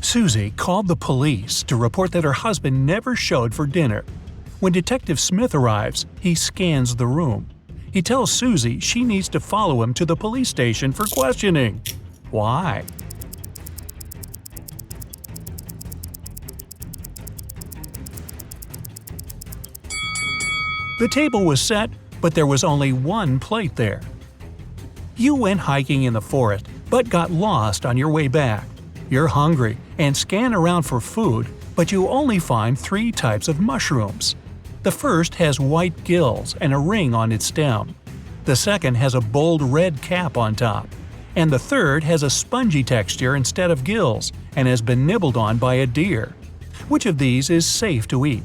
Susie called the police to report that her husband never showed for dinner. When Detective Smith arrives, he scans the room. He tells Susie she needs to follow him to the police station for questioning. Why? The table was set, but there was only one plate there. You went hiking in the forest, but got lost on your way back. You're hungry and scan around for food, but you only find 3 types of mushrooms. The first has white gills and a ring on its stem. The second has a bold red cap on top. And the third has a spongy texture instead of gills and has been nibbled on by a deer. Which of these is safe to eat?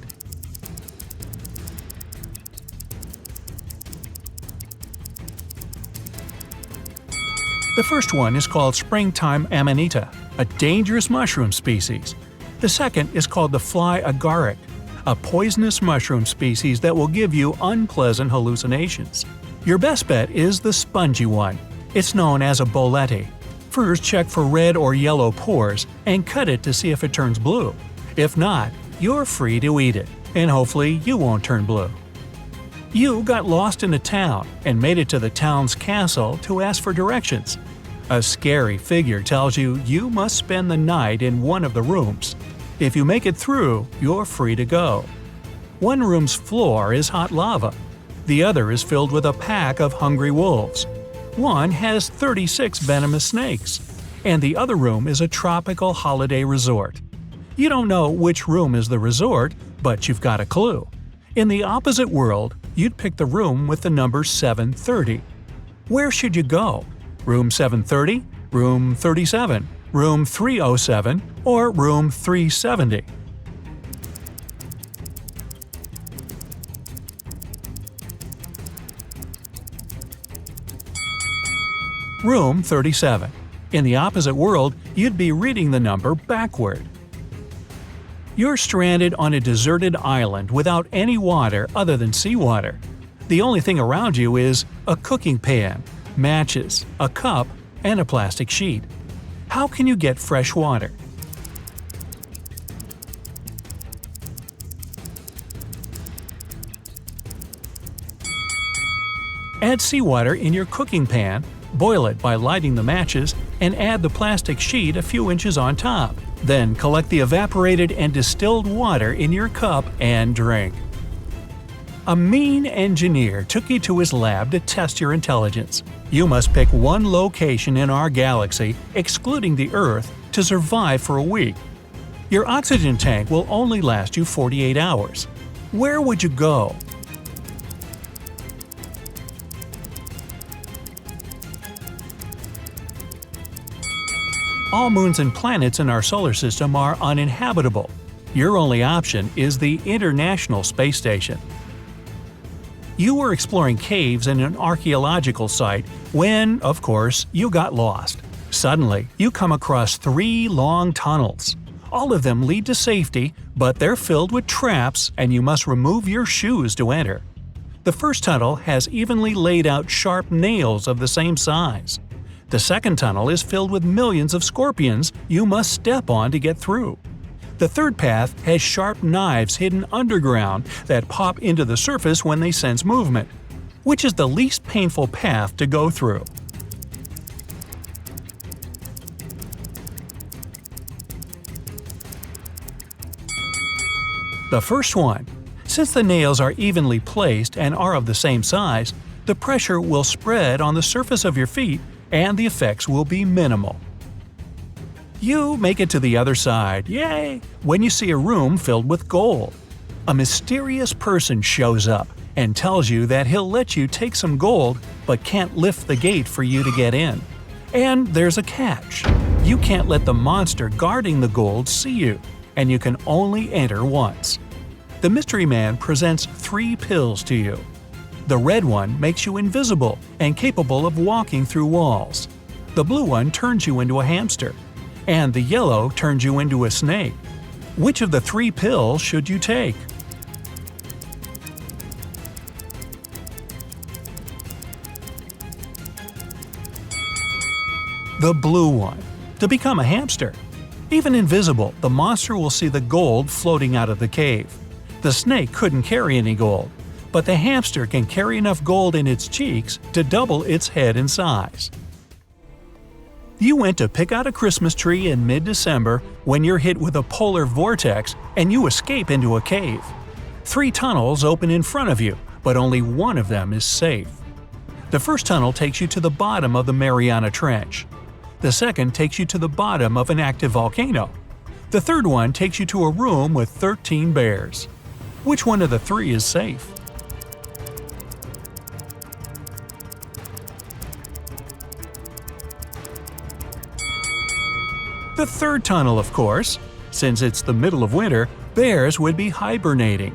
The first one is called springtime amanita, a dangerous mushroom species. The second is called the fly agaric, a poisonous mushroom species that will give you unpleasant hallucinations. Your best bet is the spongy one. It's known as a bolete. First, check for red or yellow pores and cut it to see if it turns blue. If not, you're free to eat it, and hopefully you won't turn blue. You got lost in a town and made it to the town's castle to ask for directions. A scary figure tells you you must spend the night in one of the rooms. If you make it through, you're free to go. One room's floor is hot lava. The other is filled with a pack of hungry wolves. One has 36 venomous snakes. And the other room is a tropical holiday resort. You don't know which room is the resort, but you've got a clue. In the opposite world, you'd pick the room with the number 730. Where should you go? Room 730, room 37, room 307, or room 370? Room 37. In the opposite world, you'd be reading the number backward. You're stranded on a deserted island without any water other than seawater. The only thing around you is a cooking pan, matches, a cup, and a plastic sheet. How can you get fresh water? Add seawater in your cooking pan, boil it by lighting the matches, and add the plastic sheet a few inches on top. Then collect the evaporated and distilled water in your cup and drink. A mean engineer took you to his lab to test your intelligence. You must pick one location in our galaxy, excluding the Earth, to survive for a week. Your oxygen tank will only last you 48 hours. Where would you go? All moons and planets in our solar system are uninhabitable. Your only option is the International Space Station. You were exploring caves in an archaeological site when, of course, you got lost. Suddenly, you come across 3 long tunnels. All of them lead to safety, but they're filled with traps and you must remove your shoes to enter. The first tunnel has evenly laid out sharp nails of the same size. The second tunnel is filled with millions of scorpions you must step on to get through. The third path has sharp knives hidden underground that pop into the surface when they sense movement. Which is the least painful path to go through? The first one. Since the nails are evenly placed and are of the same size, the pressure will spread on the surface of your feet and the effects will be minimal. You make it to the other side, yay, when you see a room filled with gold. A mysterious person shows up and tells you that he'll let you take some gold but can't lift the gate for you to get in. And there's a catch. You can't let the monster guarding the gold see you, and you can only enter once. The mystery man presents 3 pills to you. The red one makes you invisible and capable of walking through walls. The blue one turns you into a hamster. And the yellow turns you into a snake. Which of the 3 pills should you take? The blue one. To become a hamster. Even invisible, the monster will see the gold floating out of the cave. The snake couldn't carry any gold, but the hamster can carry enough gold in its cheeks to double its head in size. You went to pick out a Christmas tree in mid-December when you're hit with a polar vortex and you escape into a cave. 3 tunnels open in front of you, but only one of them is safe. The first tunnel takes you to the bottom of the Mariana Trench. The second takes you to the bottom of an active volcano. The third one takes you to a room with 13 bears. Which one of the 3 is safe? The third tunnel, of course. Since it's the middle of winter, bears would be hibernating.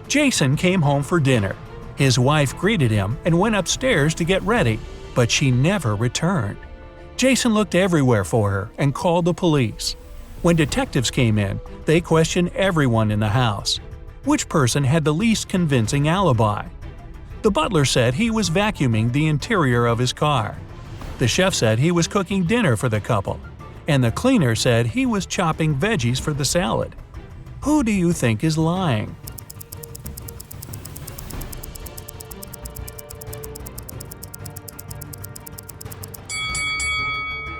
Jason came home for dinner. His wife greeted him and went upstairs to get ready, but she never returned. Jason looked everywhere for her and called the police. When detectives came in, they questioned everyone in the house. Which person had the least convincing alibi? The butler said he was vacuuming the interior of his car. The chef said he was cooking dinner for the couple. And the cleaner said he was chopping veggies for the salad. Who do you think is lying?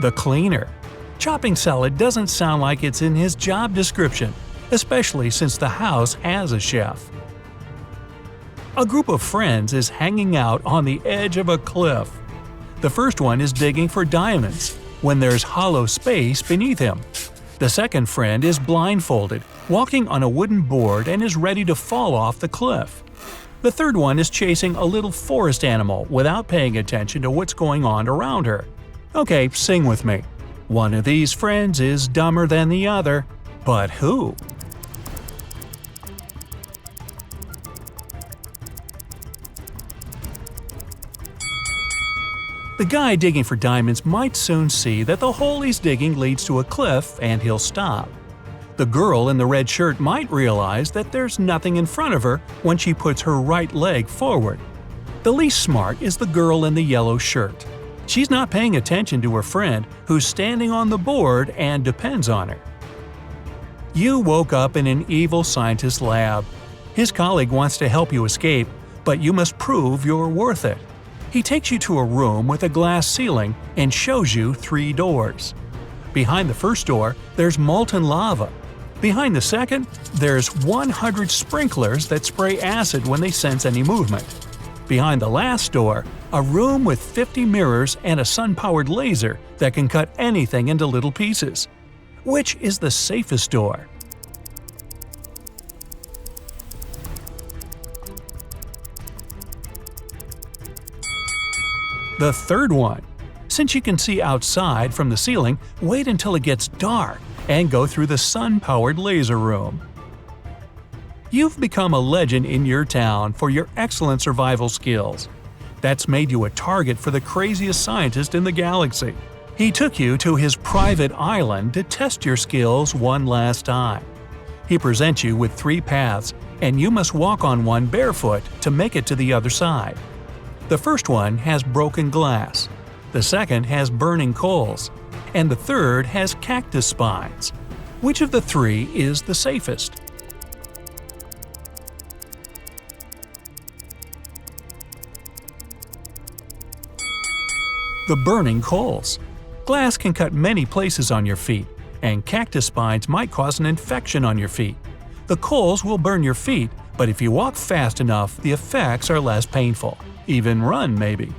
The cleaner. Chopping salad doesn't sound like it's in his job description, especially since the house has a chef. A group of friends is hanging out on the edge of a cliff. The first one is digging for diamonds, when there's hollow space beneath him. The second friend is blindfolded, walking on a wooden board and is ready to fall off the cliff. The third one is chasing a little forest animal without paying attention to what's going on around her. Okay, sing with me. One of these friends is dumber than the other, but who? The guy digging for diamonds might soon see that the hole he's digging leads to a cliff and he'll stop. The girl in the red shirt might realize that there's nothing in front of her when she puts her right leg forward. The least smart is the girl in the yellow shirt. She's not paying attention to her friend who's standing on the board and depends on her. You woke up in an evil scientist's lab. His colleague wants to help you escape, but you must prove you're worth it. He takes you to a room with a glass ceiling and shows you 3 doors. Behind the first door, there's molten lava. Behind the second, there's 100 sprinklers that spray acid when they sense any movement. Behind the last door, a room with 50 mirrors and a sun-powered laser that can cut anything into little pieces. Which is the safest door? The third one. Since you can see outside from the ceiling, wait until it gets dark and go through the sun-powered laser room. You've become a legend in your town for your excellent survival skills. That's made you a target for the craziest scientist in the galaxy. He took you to his private island to test your skills one last time. He presents you with 3 paths, and you must walk on one barefoot to make it to the other side. The first one has broken glass, the second has burning coals, and the third has cactus spines. Which of the 3 is the safest? The burning coals. Glass can cut many places on your feet, and cactus spines might cause an infection on your feet. The coals will burn your feet, but if you walk fast enough, the effects are less painful. Even run, maybe.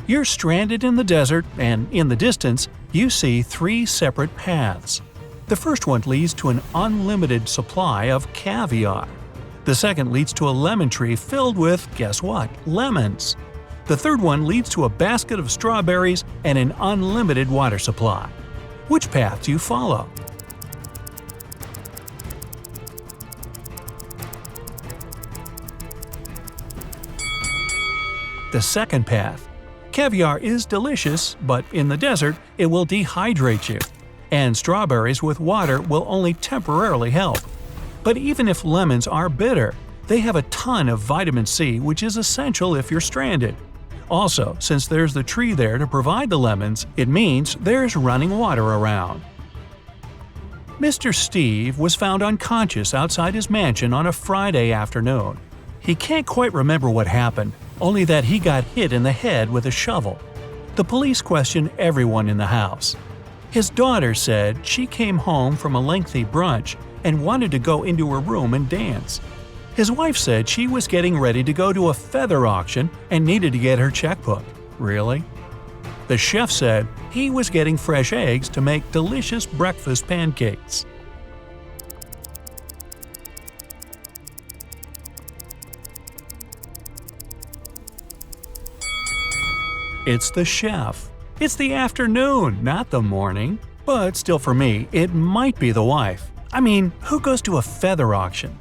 You're stranded in the desert, and in the distance, you see 3 separate paths. The first one leads to an unlimited supply of caviar. The second leads to a lemon tree filled with, guess what, lemons. The third one leads to a basket of strawberries and an unlimited water supply. Which path do you follow? The second path. Caviar is delicious, but in the desert, it will dehydrate you. And strawberries with water will only temporarily help. But even if lemons are bitter, they have a ton of vitamin C, which is essential if you're stranded. Also, since there's the tree there to provide the lemons, it means there's running water around. Mr. Steve was found unconscious outside his mansion on a Friday afternoon. He can't quite remember what happened, only that he got hit in the head with a shovel. The police questioned everyone in the house. His daughter said she came home from a lengthy brunch and wanted to go into her room and dance. His wife said she was getting ready to go to a feather auction and needed to get her checkbook. Really? The chef said he was getting fresh eggs to make delicious breakfast pancakes. It's the chef. It's the afternoon, not the morning. But still for me, it might be the wife. I mean, who goes to a feather auction?